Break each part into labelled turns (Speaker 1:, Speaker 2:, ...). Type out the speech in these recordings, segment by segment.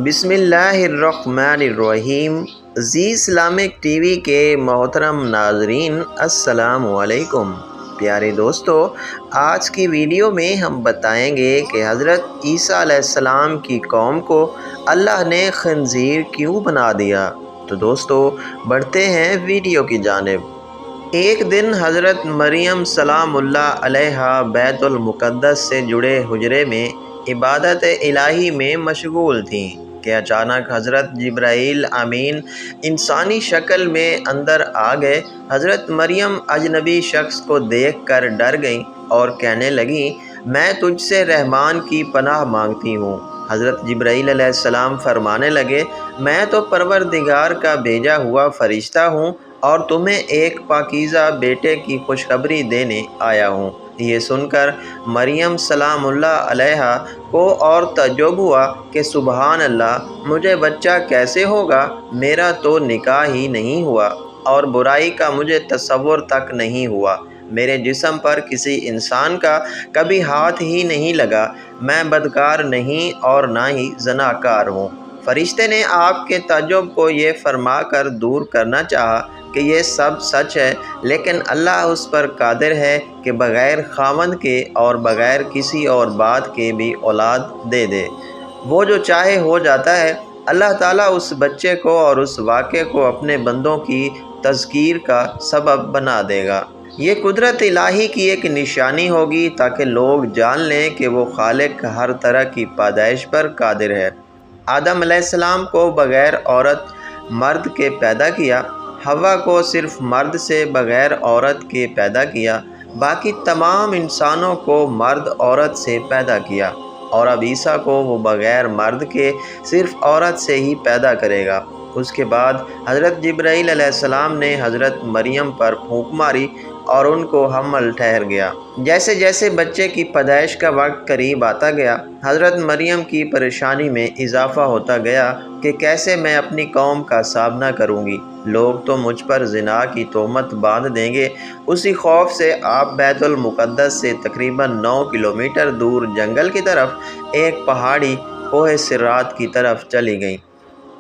Speaker 1: بسم اللہ الرحمن الرحیم۔ زی اسلامک ٹی وی کے محترم ناظرین السلام علیکم۔ پیارے دوستو، آج کی ویڈیو میں ہم بتائیں گے کہ حضرت عیسیٰ علیہ السلام کی قوم کو اللہ نے خنزیر کیوں بنا دیا۔ تو دوستو بڑھتے ہیں ویڈیو کی جانب۔ ایک دن حضرت مریم سلام اللہ علیہا بیت المقدس سے جڑے حجرے میں عبادت الہی میں مشغول تھیں کہ اچانک حضرت جبرائیل امین انسانی شکل میں اندر آ گئے۔ حضرت مریم اجنبی شخص کو دیکھ کر ڈر گئیں اور کہنے لگیں، میں تجھ سے رحمان کی پناہ مانگتی ہوں۔ حضرت جبرائیل علیہ السلام فرمانے لگے، میں تو پروردگار کا بھیجا ہوا فرشتہ ہوں اور تمہیں ایک پاکیزہ بیٹے کی خوشخبری دینے آیا ہوں۔ یہ سن کر مریم سلام اللہ علیہا کو اور تعجب ہوا کہ سبحان اللہ، مجھے بچہ کیسے ہوگا؟ میرا تو نکاح ہی نہیں ہوا اور برائی کا مجھے تصور تک نہیں ہوا۔ میرے جسم پر کسی انسان کا کبھی ہاتھ ہی نہیں لگا۔ میں بدکار نہیں اور نہ ہی زناکار ہوں۔ فرشتے نے آپ کے تعجب کو یہ فرما کر دور کرنا چاہا کہ یہ سب سچ ہے، لیکن اللہ اس پر قادر ہے کہ بغیر خاوند کے اور بغیر کسی اور بات کے بھی اولاد دے دے۔ وہ جو چاہے ہو جاتا ہے۔ اللہ تعالیٰ اس بچے کو اور اس واقعے کو اپنے بندوں کی تذکیر کا سبب بنا دے گا۔ یہ قدرت الہی کی ایک نشانی ہوگی تاکہ لوگ جان لیں کہ وہ خالق ہر طرح کی پیدائش پر قادر ہے۔ آدم علیہ السلام کو بغیر عورت مرد کے پیدا کیا، حوا کو صرف مرد سے بغیر عورت کے پیدا کیا، باقی تمام انسانوں کو مرد عورت سے پیدا کیا، اور اب عیسیٰ کو وہ بغیر مرد کے صرف عورت سے ہی پیدا کرے گا۔ اس کے بعد حضرت جبرائیل علیہ السلام نے حضرت مریم پر پھونک ماری اور ان کو حمل ٹھہر گیا۔ جیسے جیسے بچے کی پیدائش کا وقت قریب آتا گیا، حضرت مریم کی پریشانی میں اضافہ ہوتا گیا کہ کیسے میں اپنی قوم کا سامنا کروں گی، لوگ تو مجھ پر زنا کی تہمت باندھ دیں گے۔ اسی خوف سے آپ بیت المقدس سے تقریباً 9 کلومیٹر دور جنگل کی طرف ایک پہاڑی کوہ صراط کی طرف چلی گئیں۔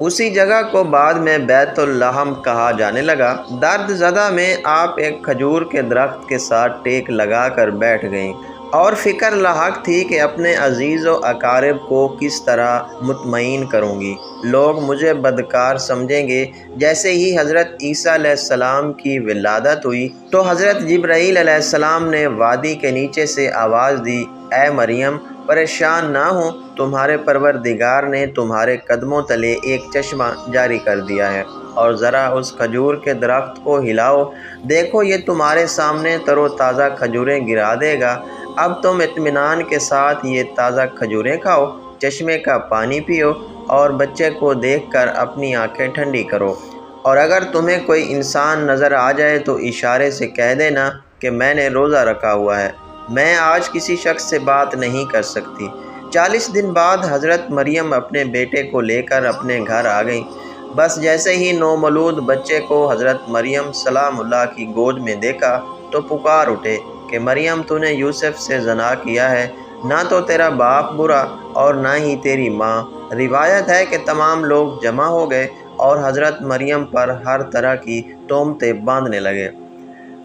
Speaker 1: اسی جگہ کو بعد میں بیت اللحم کہا جانے لگا۔ درد زدہ میں آپ ایک کھجور کے درخت کے ساتھ ٹیک لگا کر بیٹھ گئیں اور فکر لاحق تھی کہ اپنے عزیز و اقارب کو کس طرح مطمئن کروں گی۔ لوگ مجھے بدکار سمجھیں گے۔ جیسے ہی حضرت عیسیٰ علیہ السلام کی ولادت ہوئی تو حضرت جبرائیل علیہ السلام نے وادی کے نیچے سے آواز دی، اے مریم پریشان نہ ہو، تمہارے پروردگار نے تمہارے قدموں تلے ایک چشمہ جاری کر دیا ہے، اور ذرا اس کھجور کے درخت کو ہلاؤ، دیکھو یہ تمہارے سامنے تر و تازہ کھجوریں گرا دے گا۔ اب تم اطمینان کے ساتھ یہ تازہ کھجوریں کھاؤ، چشمے کا پانی پیو اور بچے کو دیکھ کر اپنی آنکھیں ٹھنڈی کرو، اور اگر تمہیں کوئی انسان نظر آ جائے تو اشارے سے کہہ دینا کہ میں نے روزہ رکھا ہوا ہے، میں آج کسی شخص سے بات نہیں کر سکتی۔ 40 دن بعد حضرت مریم اپنے بیٹے کو لے کر اپنے گھر آ گئیں۔ بس جیسے ہی نومولود بچے کو حضرت مریم سلام اللہ کی گود میں دیکھا تو پکار اٹھے کہ مریم تو نے یوسف سے زنا کیا ہے، نہ تو تیرا باپ برا اور نہ ہی تیری ماں۔ روایت ہے کہ تمام لوگ جمع ہو گئے اور حضرت مریم پر ہر طرح کی تہمتیں باندھنے لگے۔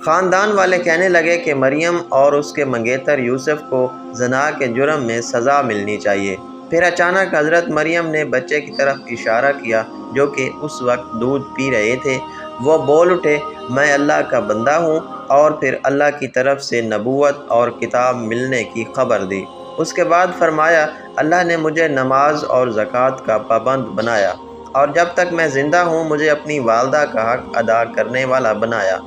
Speaker 1: خاندان والے کہنے لگے کہ مریم اور اس کے منگیتر یوسف کو زنا کے جرم میں سزا ملنی چاہیے۔ پھر اچانک حضرت مریم نے بچے کی طرف اشارہ کیا جو کہ اس وقت دودھ پی رہے تھے۔ وہ بول اٹھے، میں اللہ کا بندہ ہوں، اور پھر اللہ کی طرف سے نبوت اور کتاب ملنے کی خبر دی۔ اس کے بعد فرمایا، اللہ نے مجھے نماز اور زکوٰۃ کا پابند بنایا، اور جب تک میں زندہ ہوں مجھے اپنی والدہ کا حق ادا کرنے والا بنایا،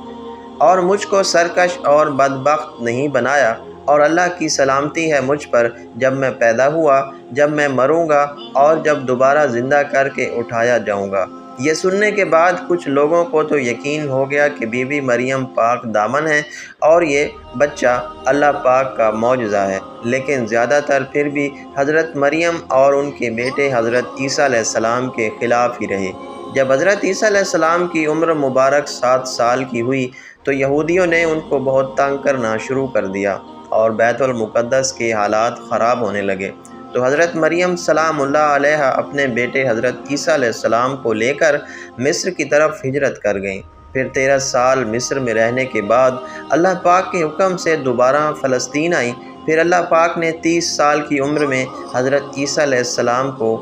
Speaker 1: اور مجھ کو سرکش اور بدبخت نہیں بنایا، اور اللہ کی سلامتی ہے مجھ پر جب میں پیدا ہوا، جب میں مروں گا اور جب دوبارہ زندہ کر کے اٹھایا جاؤں گا۔ یہ سننے کے بعد کچھ لوگوں کو تو یقین ہو گیا کہ بی بی مریم پاک دامن ہے اور یہ بچہ اللہ پاک کا معجزہ ہے، لیکن زیادہ تر پھر بھی حضرت مریم اور ان کے بیٹے حضرت عیسیٰ علیہ السلام کے خلاف ہی رہے۔ جب حضرت عیسیٰ علیہ السلام کی عمر مبارک 7 سال کی ہوئی تو یہودیوں نے ان کو بہت تنگ کرنا شروع کر دیا اور بیت المقدس کے حالات خراب ہونے لگے۔ تو حضرت مریم سلام اللہ علیہا اپنے بیٹے حضرت عیسیٰ علیہ السلام کو لے کر مصر کی طرف ہجرت کر گئیں۔ پھر 13 سال مصر میں رہنے کے بعد اللہ پاک کے حکم سے دوبارہ فلسطین آئیں۔ پھر اللہ پاک نے 30 سال کی عمر میں حضرت عیسیٰ علیہ السلام کو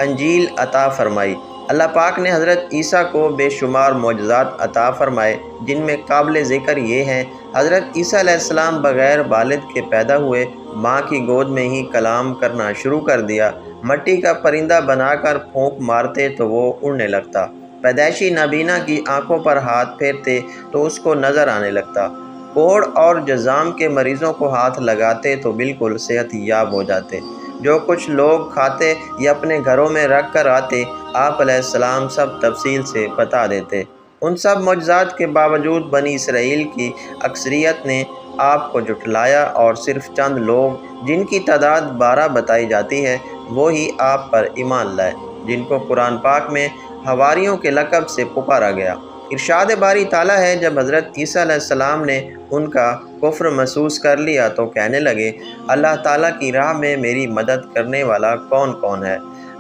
Speaker 1: انجیل عطا فرمائی۔ اللہ پاک نے حضرت عیسیٰ کو بے شمار معجزات عطا فرمائے، جن میں قابل ذکر یہ ہیں: حضرت عیسیٰ علیہ السلام بغیر والد کے پیدا ہوئے، ماں کی گود میں ہی کلام کرنا شروع کر دیا، مٹی کا پرندہ بنا کر پھونک مارتے تو وہ اڑنے لگتا، پیدائشی نابینا کی آنکھوں پر ہاتھ پھیرتے تو اس کو نظر آنے لگتا، کوڑ اور جذام کے مریضوں کو ہاتھ لگاتے تو بالکل صحت یاب ہو جاتے، جو کچھ لوگ کھاتے یا اپنے گھروں میں رکھ کر آتے آپ علیہ السلام سب تفصیل سے بتا دیتے۔ ان سب معجزات کے باوجود بنی اسرائیل کی اکثریت نے آپ کو جھٹلایا اور صرف چند لوگ، جن کی تعداد 12 بتائی جاتی ہے، وہی آپ پر ایمان لائے، جن کو قرآن پاک میں حواریوں کے لقب سے پکارا گیا۔ ارشاد باری تعالیٰ ہے، جب حضرت عیسیٰ علیہ السلام نے ان کا کفر محسوس کر لیا تو کہنے لگے، اللہ تعالیٰ کی راہ میں میری مدد کرنے والا کون کون ہے؟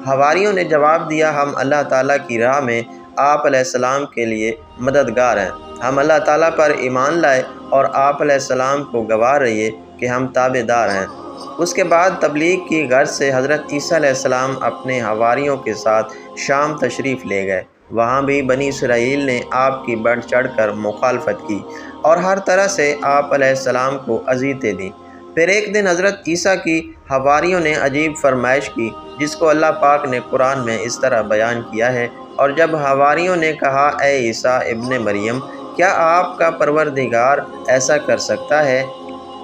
Speaker 1: حواریوں نے جواب دیا، ہم اللہ تعالیٰ کی راہ میں آپ علیہ السلام کے لیے مددگار ہیں۔ ہم اللہ تعالیٰ پر ایمان لائے اور آپ علیہ السلام کو گواہ رہیے کہ ہم تابع دار ہیں۔ اس کے بعد تبلیغ کی غرض سے حضرت عیسیٰ علیہ السلام اپنے حواریوں کے ساتھ شام تشریف لے گئے۔ وہاں بھی بنی اسرائیل نے آپ کی بڑھ چڑھ کر مخالفت کی اور ہر طرح سے آپ علیہ السلام کو اذیتیں دیں۔ پھر ایک دن حضرت عیسیٰ کی حواریوں نے عجیب فرمائش کی، جس کو اللہ پاک نے قرآن میں اس طرح بیان کیا ہے: اور جب حواریوں نے کہا، اے عیسیٰ ابن مریم، کیا آپ کا پروردگار ایسا کر سکتا ہے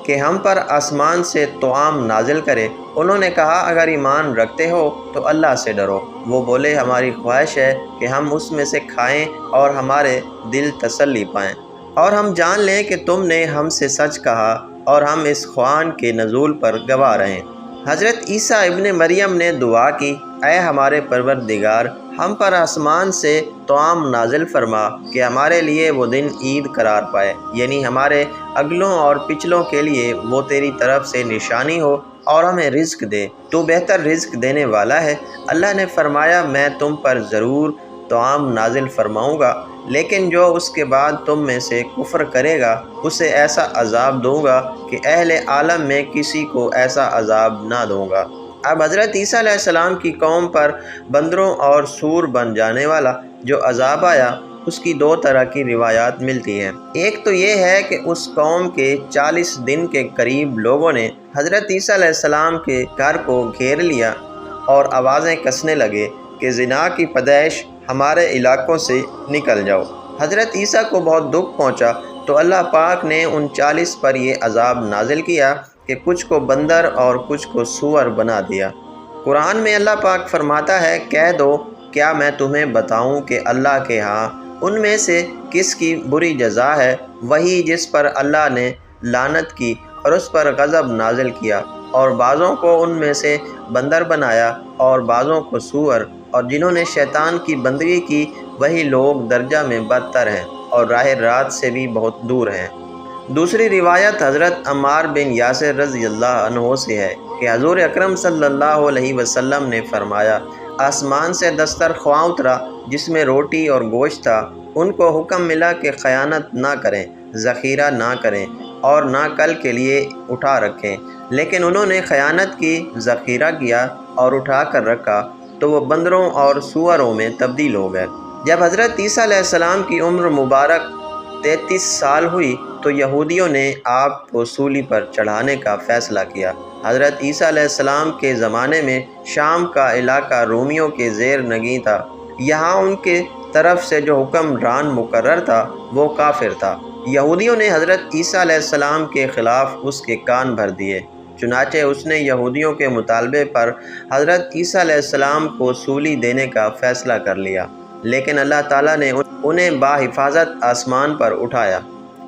Speaker 1: کہ ہم پر آسمان سے طعام نازل کرے؟ انہوں نے کہا، اگر ایمان رکھتے ہو تو اللہ سے ڈرو۔ وہ بولے، ہماری خواہش ہے کہ ہم اس میں سے کھائیں اور ہمارے دل تسلی پائیں، اور ہم جان لیں کہ تم نے ہم سے سچ کہا اور ہم اس خوان کے نزول پر گواہ رہیں۔ حضرت عیسیٰ ابن مریم نے دعا کی، اے ہمارے پروردگار، ہم پر آسمان سے طعام نازل فرما کہ ہمارے لیے وہ دن عید قرار پائے، یعنی ہمارے اگلوں اور پچھلوں کے لیے وہ تیری طرف سے نشانی ہو، اور ہمیں رزق دے، تو بہتر رزق دینے والا ہے۔ اللہ نے فرمایا، میں تم پر ضرور طعام نازل فرماؤں گا، لیکن جو اس کے بعد تم میں سے کفر کرے گا اسے ایسا عذاب دوں گا کہ اہل عالم میں کسی کو ایسا عذاب نہ دوں گا۔ اب حضرت عیسیٰ علیہ السلام کی قوم پر بندروں اور سور بن جانے والا جو عذاب آیا، اس کی 2 طرح کی روایات ملتی ہیں۔ ایک تو یہ ہے کہ اس قوم کے 40 دن کے قریب لوگوں نے حضرت عیسیٰ علیہ السلام کے گھر کو گھیر لیا اور آوازیں کسنے لگے کہ زنا کی پیدائش ہمارے علاقوں سے نکل جاؤ۔ حضرت عیسیٰ کو بہت دکھ پہنچا تو اللہ پاک نے ان 40 پر یہ عذاب نازل کیا کہ کچھ کو بندر اور کچھ کو سور بنا دیا۔ قرآن میں اللہ پاک فرماتا ہے، کہہ دو، کیا میں تمہیں بتاؤں کہ اللہ کے ہاں ان میں سے کس کی بری جزا ہے؟ وہی جس پر اللہ نے لعنت کی اور اس پر غضب نازل کیا، اور بعضوں کو ان میں سے بندر بنایا اور بعضوں کو سور، اور جنہوں نے شیطان کی بندگی کی وہی لوگ درجہ میں بدتر ہیں اور راہ رات سے بھی بہت دور ہیں۔ دوسری روایت حضرت عمار بن یاسر رضی اللہ عنہ سے ہے کہ حضور اکرم صلی اللہ علیہ وسلم نے فرمایا، آسمان سے دسترخواں اترا جس میں روٹی اور گوشت تھا، ان کو حکم ملا کہ خیانت نہ کریں، ذخیرہ نہ کریں اور نہ کل کے لیے اٹھا رکھیں، لیکن انہوں نے خیانت کی، ذخیرہ کیا اور اٹھا کر رکھا، تو وہ بندروں اور سوروں میں تبدیل ہو گئے۔ جب حضرت عیسیٰ علیہ السلام کی عمر مبارک 33 سال ہوئی تو یہودیوں نے آپ کو سولی پر چڑھانے کا فیصلہ کیا۔ حضرت عیسیٰ علیہ السلام کے زمانے میں شام کا علاقہ رومیوں کے زیر نگیں تھا، یہاں ان کے طرف سے جو حکمران مقرر تھا وہ کافر تھا۔ یہودیوں نے حضرت عیسیٰ علیہ السلام کے خلاف اس کے کان بھر دیے، چنانچہ اس نے یہودیوں کے مطالبے پر حضرت عیسیٰ علیہ السلام کو سولی دینے کا فیصلہ کر لیا، لیکن اللہ تعالیٰ نے انہیں باحفاظت آسمان پر اٹھایا۔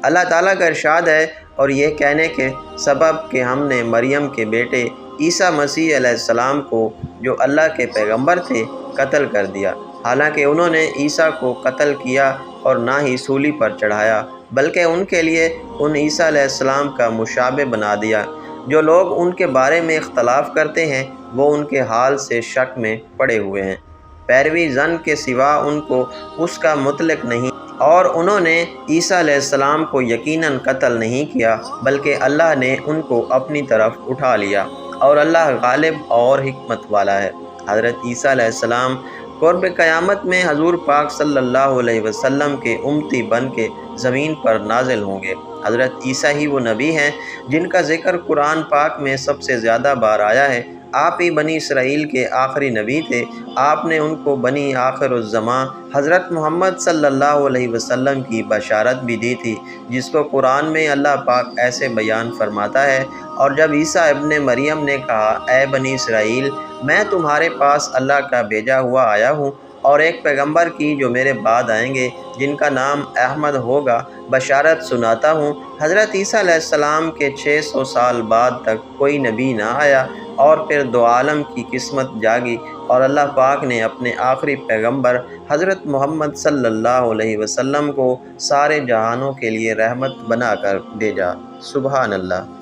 Speaker 1: اللہ تعالیٰ کا ارشاد ہے، اور یہ کہنے کے سبب کہ ہم نے مریم کے بیٹے عیسیٰ مسیح علیہ السلام کو جو اللہ کے پیغمبر تھے قتل کر دیا، حالانکہ انہوں نے عیسیٰ کو قتل کیا اور نہ ہی سولی پر چڑھایا، بلکہ ان کے لیے ان عیسیٰ علیہ السلام کا مشابہ بنا دیا جو لوگ ان کے بارے میں اختلاف کرتے ہیں وہ ان کے حال سے شک میں پڑے ہوئے ہیں۔ پیروی زن کے سوا ان کو اس کا مطلق نہیں، اور انہوں نے عیسیٰ علیہ السلام کو یقیناً قتل نہیں کیا بلکہ اللہ نے ان کو اپنی طرف اٹھا لیا، اور اللہ غالب اور حکمت والا ہے۔ حضرت عیسیٰ علیہ السلام قرب قیامت میں حضور پاک صلی اللہ علیہ وسلم کے امتی بن کے زمین پر نازل ہوں گے۔ حضرت عیسیٰ ہی وہ نبی ہیں جن کا ذکر قرآن پاک میں سب سے زیادہ بار آیا ہے۔ آپ ہی بنی اسرائیل کے آخری نبی تھے۔ آپ نے ان کو بنی آخر الزمان حضرت محمد صلی اللہ علیہ وسلم کی بشارت بھی دی تھی، جس کو قرآن میں اللہ پاک ایسے بیان فرماتا ہے: اور جب عیسیٰ ابن مریم نے کہا، اے بنی اسرائیل، میں تمہارے پاس اللہ کا بھیجا ہوا آیا ہوں اور ایک پیغمبر کی جو میرے بعد آئیں گے جن کا نام احمد ہوگا بشارت سناتا ہوں۔ حضرت عیسیٰ علیہ السلام کے 600 سال بعد تک کوئی نبی نہ آیا، اور پھر دو عالم کی قسمت جاگی اور اللہ پاک نے اپنے آخری پیغمبر حضرت محمد صلی اللہ علیہ وسلم کو سارے جہانوں کے لیے رحمت بنا کر بھیجا۔ سبحان اللہ۔